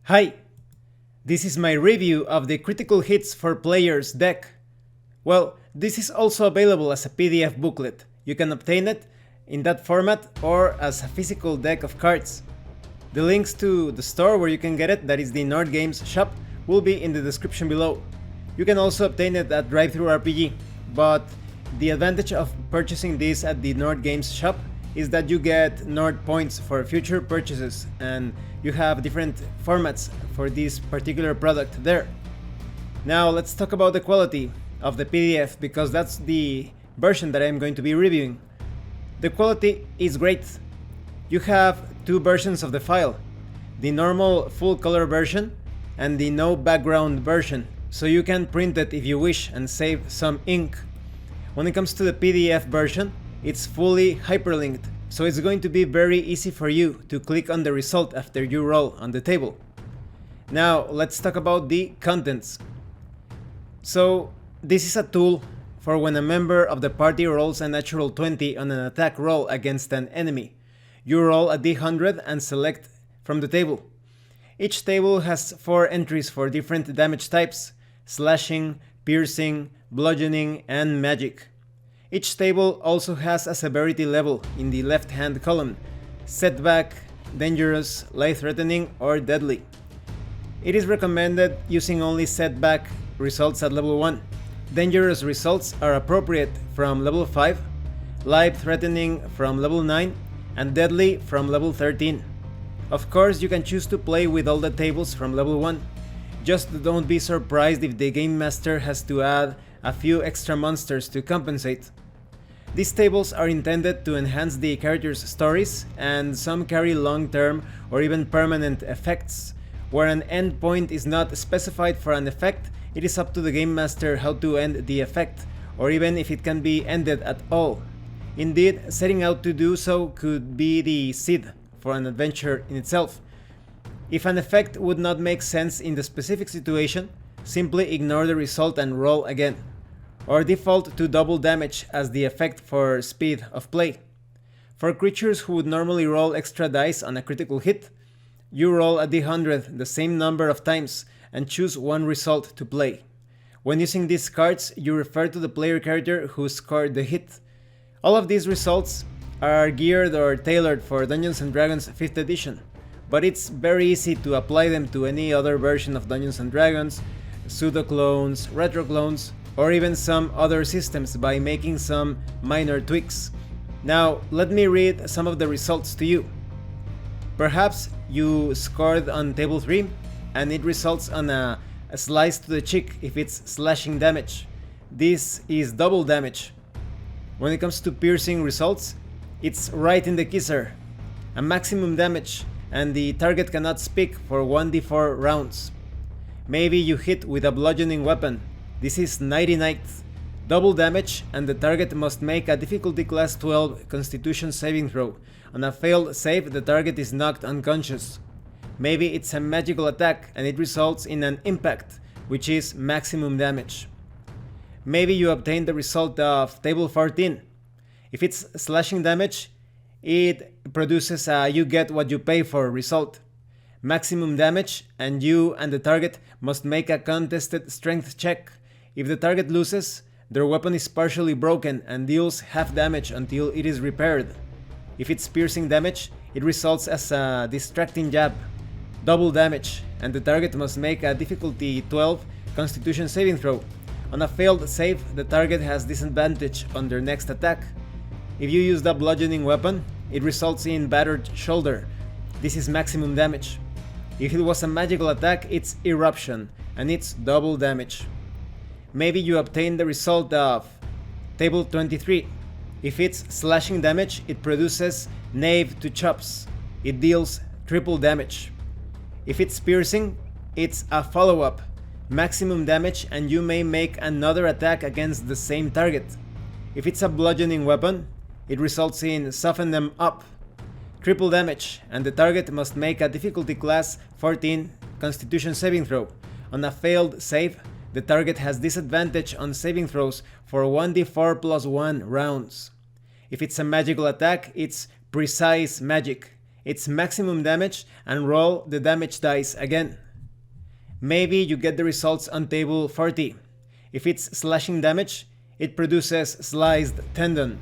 Hi, this is my review of the Critical Hits for Players deck. Well, this is also available as a PDF booklet. You can obtain it in that format or as a physical deck of cards. The links to the store where you can get it, that is the Nord Games shop, will be in the description below. You can also obtain it at Drive-Thru RPG, but the advantage of purchasing this at the Nord Games shop is that you get Nord points for future purchases, and you have different formats for this particular product there. Now let's talk about the quality of the PDF, because that's the version that I'm going to be reviewing. The quality is great. You have two versions of the file, the normal full color version and the no background version, so you can print it if you wish and save some ink. When it comes to the PDF version, it's fully hyperlinked, so it's going to be very easy for you to click on the result after you roll on the table. Now let's talk about the contents. So this is a tool for when a member of the party rolls a natural 20 on an attack roll against an enemy. You roll a d100 and select from the table. Each table has 4 entries for different damage types: slashing, piercing, bludgeoning, and magic. Each table also has a severity level in the left-hand column: setback, dangerous, life-threatening, or deadly. It is recommended using only setback results at level 1. Dangerous results are appropriate from level 5, life-threatening from level 9, and deadly from level 13. Of course, you can choose to play with all the tables from level 1. Just don't be surprised if the Game Master has to add a few extra monsters to compensate. These tables are intended to enhance the characters' stories, and some carry long-term or even permanent effects. Where an end point is not specified for an effect, it is up to the Game Master how to end the effect, or even if it can be ended at all. Indeed, setting out to do so could be the seed for an adventure in itself. If an effect would not make sense in the specific situation, simply ignore the result and roll again, or default to double damage as the effect for speed of play. For creatures who would normally roll extra dice on a critical hit, you roll a d100 the same number of times and choose one result to play. When using these cards, you refer to the player character who scored the hit. All of these results are geared or tailored for Dungeons & Dragons 5th edition, but it's very easy to apply them to any other version of Dungeons & Dragons, pseudo-clones, retro-clones, or even some other systems by making some minor tweaks. Now, let me read some of the results to you. Perhaps you scored on table 3, and it results on a slice to the cheek if it's slashing damage. This is double damage. When it comes to piercing results, it's right in the kisser, a maximum damage, and the target cannot speak for 1d4 rounds. Maybe you hit with a bludgeoning weapon. This is nighty-night, double damage, and the target must make a difficulty class 12 Constitution saving throw. On a failed save, the target is knocked unconscious. Maybe it's a magical attack and it results in an impact, which is maximum damage. Maybe you obtain the result of table 14. If it's slashing damage, it produces a you get what you pay for result. Maximum damage, and you and the target must make a contested strength check. If the target loses, their weapon is partially broken and deals half damage until it is repaired. If it's piercing damage, it results as a distracting jab, double damage, and the target must make a difficulty 12 Constitution saving throw. On a failed save, the target has disadvantage on their next attack. If you use the bludgeoning weapon, it results in battered shoulder. This is maximum damage. If it was a magical attack, it's eruption, and it's double damage. Maybe you obtain the result of table 23. If it's slashing damage, it produces knave to chops. It deals triple damage. If it's piercing, it's a follow-up, maximum damage, and you may make another attack against the same target. If it's a bludgeoning weapon, it results in soften them up, triple damage, and the target must make a difficulty class 14 Constitution saving throw. On a failed save, the target has disadvantage on saving throws for 1d4 plus 1 rounds. If it's a magical attack, it's precise magic. its maximum damage and roll the damage dice again. Maybe you get the results on table 40. If it's slashing damage, it produces sliced tendon.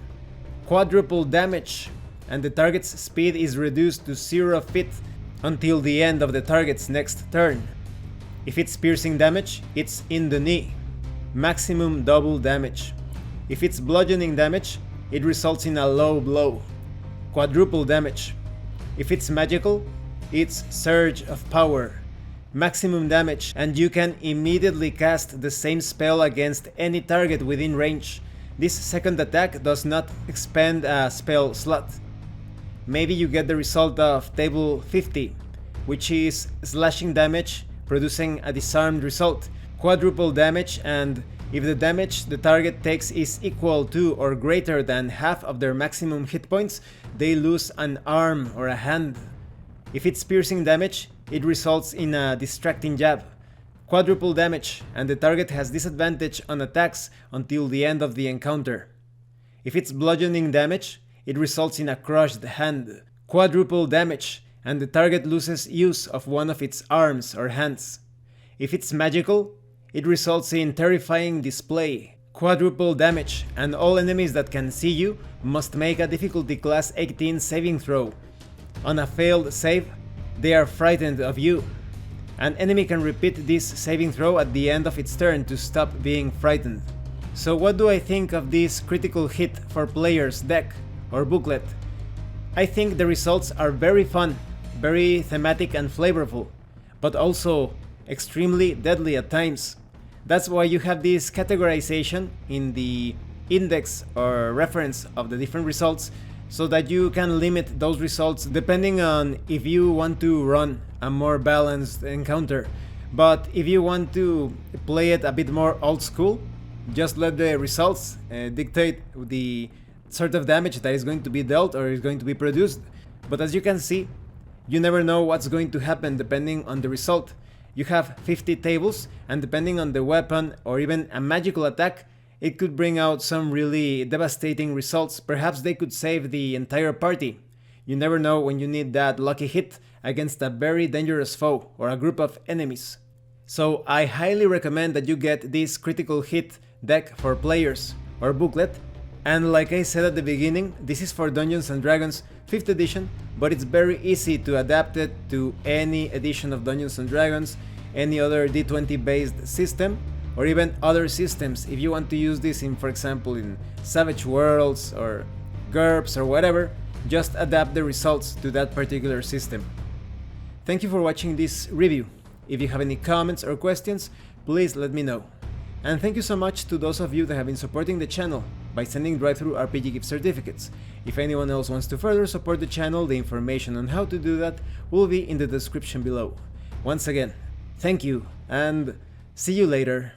Quadruple damage, and the target's speed is reduced to 0 feet until the end of the target's next turn. If it's piercing damage, it's in the knee. Maximum double damage. If it's bludgeoning damage, it results in a low blow. Quadruple damage. If it's magical, it's surge of power. Maximum damage, and you can immediately cast the same spell against any target within range. This second attack does not expend a spell slot. Maybe you get the result of table 50, which is slashing damage producing a disarmed result, quadruple damage, and if the damage the target takes is equal to or greater than half of their maximum hit points, they lose an arm or a hand. If it's piercing damage, it results in a distracting jab. Quadruple damage, and the target has disadvantage on attacks until the end of the encounter. If it's bludgeoning damage, it results in a crushed hand. Quadruple damage, and the target loses use of one of its arms or hands. If it's magical, it results in terrifying display. Quadruple damage, and all enemies that can see you must make a difficulty class 18 saving throw. On a failed save, they are frightened of you. An enemy can repeat this saving throw at the end of its turn to stop being frightened. So what do I think of this critical hit for players deck or booklet? I think the results are very fun, very thematic and flavorful, but also extremely deadly at times. That's why you have this categorization in the index or reference of the different results, so that you can limit those results depending on if you want to run a more balanced encounter. But if you want to play it a bit more old school, just let the results dictate the sort of damage that is going to be dealt or is going to be produced. But as you can see, you never know what's going to happen depending on the result. You have 50 tables, and depending on the weapon or even a magical attack, it could bring out some really devastating results. Perhaps they could save the entire party. You never know when you need that lucky hit against a very dangerous foe or a group of enemies. So I highly recommend that you get this critical hit deck for players or booklet. And like I said at the beginning, this is for Dungeons & Dragons 5th edition, but it's very easy to adapt it to any edition of Dungeons & Dragons, any other D20 based system, or even other systems. If you want to use this in, for example, in Savage Worlds or GURPS or whatever, just adapt the results to that particular system. Thank you for watching this review. If you have any comments or questions, please let me know. And thank you so much to those of you that have been supporting the channel by sending drive-thru RPG gift certificates. If anyone else wants to further support the channel, the information on how to do that will be in the description below. Once again, thank you, and see you later.